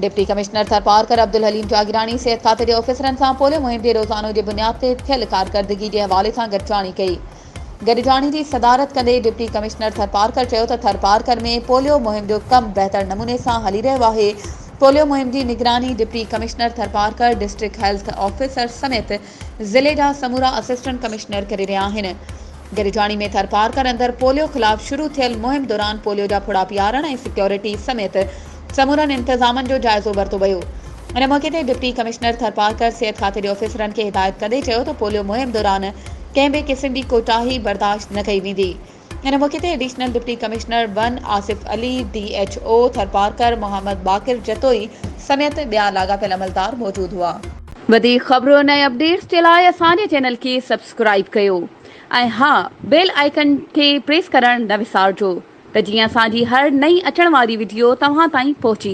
Deputy commissioner Tharparkar Abdul haleem जागीरानी सेहत खाते के ऑफिसरनि सां पोलियो मुहिम जे रोज़ानो जे बुनियाद ते थियल कारकर्दगी जे हवाले सां गॾिजाणी कई। गॾिजाणी जी सदारत कंदे डिप्टी कमिश्नर थरपारकर चयो त थरपारकर में पोलियो मुहिम जो कम बेहतर नमूने सां हली रहियो आहे। पोलियो मुहिम की निगरानी deputy commissioner Tharparkar district health officer समेत ज़िले जा समूरा असिस्टेंट कमिश्नर करे रहिया आहिनि। गॾिजाणी में थरपारकर अंदर पोलियो खिलाफ शुरू थियल मुहिम दौरान पोलियो जा फुड़ा पियारण ऐं सिक्योरिटी समेत समूरनि इंतजामनि जो जाइज़ो वरितो वियो। इन मौके ते डिप्टी कमिश्नर थरपारकर सेहत खाते के ऑफिसरनि खे हिदायत कंदे चयो त पोलियो मुहिम दौरान कंहिं बि क़िस्म जी कोताही बर्दाश्त न कई वेंदी। इन मौके ते additional deputy commissioner 1 Asif Ali, DHO Tharparkar, Mohammad Baqir Jatoi समेत ॿिया लाॻापियल अमलदार मौजूद हुआ। वधीक ख़बरूं ऐं अपडेट्स जे लाइ असांजे चैनल खे सब्सक्राइब कयो ऐं हा, बेल आइकन खे प्रेस करणु न विसारिजो त जीअं असांजी हर नई अचण वारी वीडियो तव्हां ताईं पहुची